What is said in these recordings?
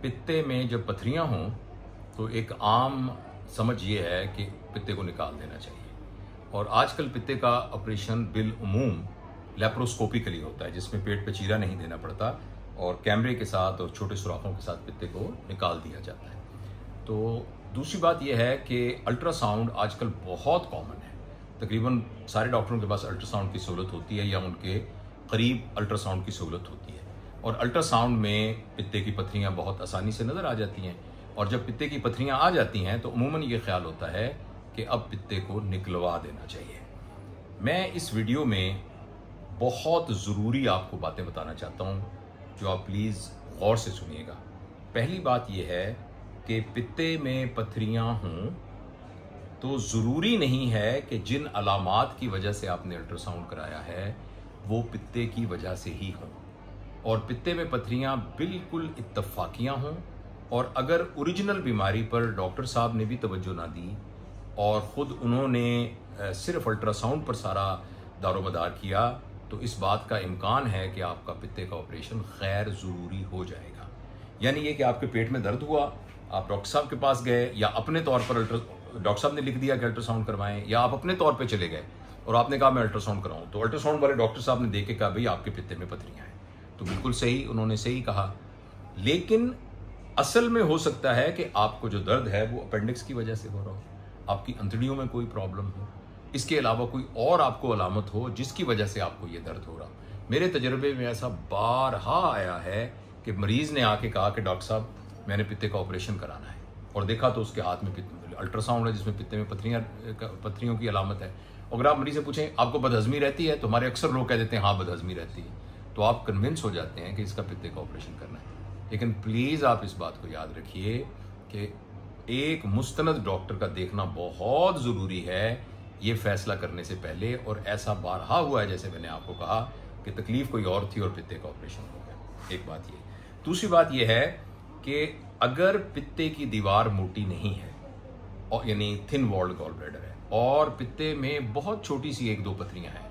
पित्ते में जब पथरियां हों तो एक आम समझ ये है कि पित्ते को निकाल देना चाहिए। और आजकल पित्ते का ऑपरेशन बिल उमूम लेप्रोस्कोपिकली होता है, जिसमें पेट पे चीरा नहीं देना पड़ता और कैमरे के साथ और छोटे सुराखों के साथ पित्ते को निकाल दिया जाता है। तो दूसरी बात यह है कि अल्ट्रासाउंड आजकल बहुत कॉमन है। तकरीबन सारे डॉक्टरों के पास अल्ट्रासाउंड की सहूलत होती है या उनके करीब अल्ट्रासाउंड की सहूलत होती है। और अल्ट्रासाउंड में पित्ते की पथरियां बहुत आसानी से नज़र आ जाती हैं। और जब पित्ते की पथरियां आ जाती हैं तो उमूमन ये ख्याल होता है कि अब पित्ते को निकलवा देना चाहिए। मैं इस वीडियो में बहुत ज़रूरी आपको बातें बताना चाहता हूँ, जो आप प्लीज़ गौर से सुनिएगा। पहली बात यह है कि पित्ते में पथरियां हों तो ज़रूरी नहीं है कि जिन अलामात की वजह से आपने अल्ट्रासाउंड कराया है वो पित्ते की वजह से ही हों। और पित्ते में पथरियां बिल्कुल इत्तफाकियां हों और अगर ओरिजिनल बीमारी पर डॉक्टर साहब ने भी तवज्जो ना दी और ख़ुद उन्होंने सिर्फ अल्ट्रासाउंड पर सारा दारोमदार किया तो इस बात का इम्कान है कि आपका पित्ते का ऑपरेशन गैर ज़रूरी हो जाएगा। यानी ये कि आपके पेट में दर्द हुआ, आप डॉक्टर साहब के पास गए या अपने तौर पर डॉक्टर साहब ने लिख दिया कि अल्ट्रासाउंड करवाएं, या आप अपने तौर पे चले गए और आपने कहा मैं अल्ट्रासाउंड कराऊं, तो अल्ट्रासाउंड वाले डॉक्टर साहब ने देख के कहा भाई आपके पित्ते में पथरियां हैं। तो बिल्कुल सही, उन्होंने सही कहा। लेकिन असल में हो सकता है कि आपको जो दर्द है वो अपेंडिक्स की वजह से हो रहा हो, आपकी अंतड़ियों में कोई प्रॉब्लम हो, इसके अलावा कोई और आपको अलामत हो जिसकी वजह से आपको ये दर्द हो रहा हो। मेरे तजर्बे में ऐसा बारहा आया है कि मरीज ने आके कहा कि डॉक्टर साहब मैंने पित्ते का ऑपरेशन कराना है, और देखा तो उसके हाथ में अल्ट्रासाउंड है जिसमें पित्ते में पथरियों की अलामत है। अगर आप मरीज से पूछें आपको बदहजमी रहती है, तो हमारे अक्सर लोग कह देते हैं हाँ बदहजमी रहती है, तो आप कन्विंस हो जाते हैं कि इसका पित्ते का ऑपरेशन करना है। लेकिन प्लीज़ आप इस बात को याद रखिए कि एक मुस्तनद डॉक्टर का देखना बहुत ज़रूरी है ये फैसला करने से पहले। और ऐसा बारहा हुआ है, जैसे मैंने आपको कहा कि तकलीफ कोई और थी और पित्ते का ऑपरेशन हो गया। एक बात ये। दूसरी बात यह है कि अगर पित्ते की दीवार मोटी नहीं है और यानी थिन वॉल्ड गॉल ब्लैडर है और पित्ते में बहुत छोटी सी एक दो पथरियां हैं,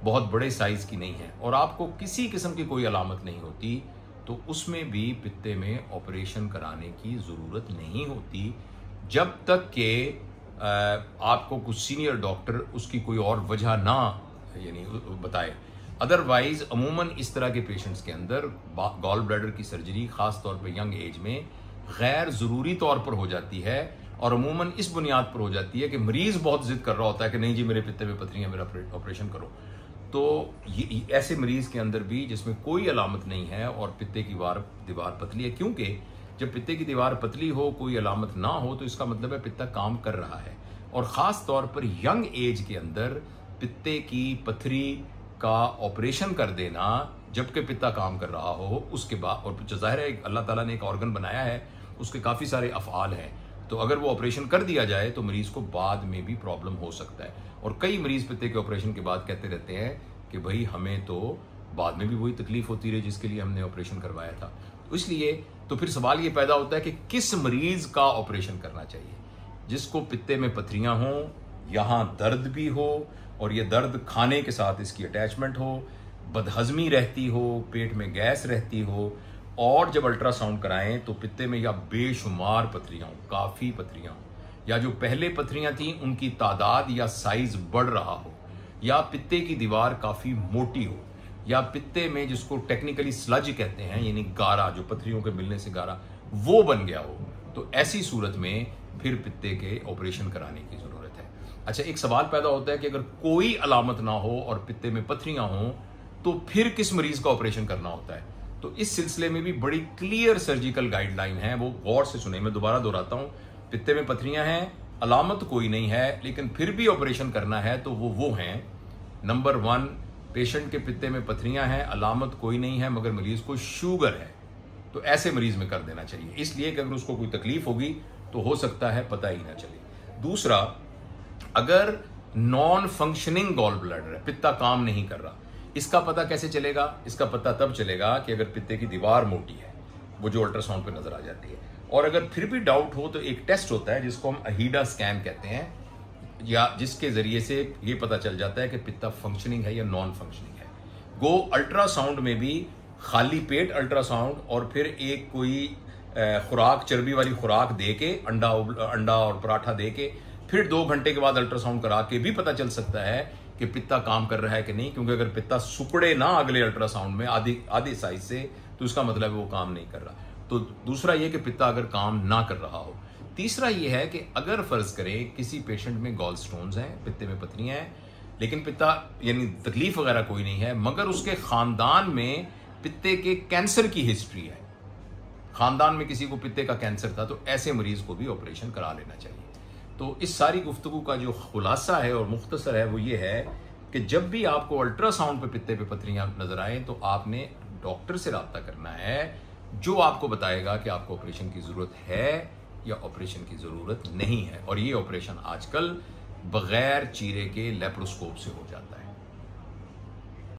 बहुत बड़े साइज की नहीं है, और आपको किसी किस्म की कोई अलामत नहीं होती, तो उसमें भी पित्ते में ऑपरेशन कराने की ज़रूरत नहीं होती जब तक कि आपको कुछ सीनियर डॉक्टर उसकी कोई और वजह ना यानी बताए। अदरवाइज अमूमन इस तरह के पेशेंट्स के अंदर गॉल ब्लैडर की सर्जरी खास तौर पर यंग एज में गैर ज़रूरी तौर पर हो जाती है, और अमूमन इस बुनियाद पर हो जाती है कि मरीज़ बहुत जिद कर रहा होता है कि नहीं जी मेरे पित्ते में पथरियां, मेरा ऑपरेशन करो। तो ये ऐसे मरीज़ के अंदर भी जिसमें कोई अलामत नहीं है और पित्ते की दीवार पतली है, क्योंकि जब पित्ते की दीवार पतली हो, कोई अलामत ना हो, तो इसका मतलब है पित्ता काम कर रहा है। और ख़ास तौर पर यंग एज के अंदर पित्ते की पथरी का ऑपरेशन कर देना जबकि पित्ता काम कर रहा हो, उसके बाद, और ज़ाहिर है अल्लाह ताला ने एक ऑर्गन बनाया है, उसके काफ़ी सारे अफ़आल हैं, तो अगर वो ऑपरेशन कर दिया जाए तो मरीज़ को बाद में भी प्रॉब्लम हो सकता है। और कई मरीज़ पित्ते के ऑपरेशन के बाद कहते रहते हैं कि भाई हमें तो बाद में भी वही तकलीफ होती रही जिसके लिए हमने ऑपरेशन करवाया था। तो इसलिए तो फिर सवाल ये पैदा होता है कि किस मरीज़ का ऑपरेशन करना चाहिए। जिसको पित्ते में पथरियां हों, यहाँ दर्द भी हो और ये दर्द खाने के साथ इसकी अटैचमेंट हो, बदहजमी रहती हो, पेट में गैस रहती हो, और जब अल्ट्रासाउंड कराएं तो पित्ते में या बेशुमार पथरियां हो, काफ़ी पथरियां हो, या जो पहले पथरियां थी उनकी तादाद या साइज बढ़ रहा हो, या पित्ते की दीवार काफ़ी मोटी हो, या पित्ते में जिसको टेक्निकली स्लज कहते हैं यानी गारा, जो पथरियों के मिलने से गारा वो बन गया हो, तो ऐसी सूरत में फिर पित्ते के ऑपरेशन कराने की ज़रूरत है। अच्छा, एक सवाल पैदा होता है कि अगर कोई अलामत ना हो और पित्ते में पथरियां हों तो फिर किस मरीज़ का ऑपरेशन करना होता है। तो इस सिलसिले में भी बड़ी क्लियर सर्जिकल गाइडलाइन है, वो गौर से सुने। मैं दोबारा दोहराता हूं, पित्ते में पथरियां हैं, अलामत कोई नहीं है, लेकिन फिर भी ऑपरेशन करना है तो वो हैं। नंबर 1, पेशेंट के पित्ते में पथरियां हैं, अलामत कोई नहीं है, मगर मरीज को शुगर है, तो ऐसे मरीज में कर देना चाहिए, इसलिए कि अगर उसको कोई तकलीफ होगी तो हो सकता है पता ही ना चले। दूसरा, अगर नॉन फंक्शनिंग गॉल ब्लैडर है, पित्ता काम नहीं कर रहा, इसका पता कैसे चलेगा? इसका पता तब चलेगा कि अगर पित्ते की दीवार मोटी है, वो जो अल्ट्रासाउंड पे नजर आ जाती है, और अगर फिर भी डाउट हो तो एक टेस्ट होता है जिसको हम अहीडा स्कैन कहते हैं, या जिसके जरिए से ये पता चल जाता है कि पित्ता फंक्शनिंग है या नॉन फंक्शनिंग है। गो अल्ट्रासाउंड में भी खाली पेट अल्ट्रासाउंड और फिर एक कोई खुराक, चर्बी वाली खुराक दे के, अंडा और पराठा दे के, फिर 2 घंटे के बाद अल्ट्रासाउंड करा के भी पता चल सकता है कि पित्ता काम कर रहा है कि नहीं। क्योंकि अगर पित्ता सुकड़े ना अगले अल्ट्रासाउंड में आधी साइज से, तो उसका मतलब है वो काम नहीं कर रहा। तो दूसरा ये कि पित्ता अगर काम ना कर रहा हो। तीसरा ये है कि अगर फर्ज करें किसी पेशेंट में गॉल स्टोन्स हैं, पित्ते में पथरियां हैं, लेकिन पित्ता यानी तकलीफ वगैरह कोई नहीं है, मगर उसके खानदान में पित्ते के कैंसर की हिस्ट्री है, खानदान में किसी को पित्ते का कैंसर था, तो ऐसे मरीज को भी ऑपरेशन करा लेना चाहिए। तो इस सारी गुफ्तगू का जो खुलासा है और मुख्तसर है वो ये है कि जब भी आपको अल्ट्रासाउंड पे पित्ते पे पथरियां नजर आए तो आपने डॉक्टर से रब्ता करना है, जो आपको बताएगा कि आपको ऑपरेशन की जरूरत है या ऑपरेशन की जरूरत नहीं है। और ये ऑपरेशन आजकल बगैर चीरे के लेप्रोस्कोप से हो जाता है।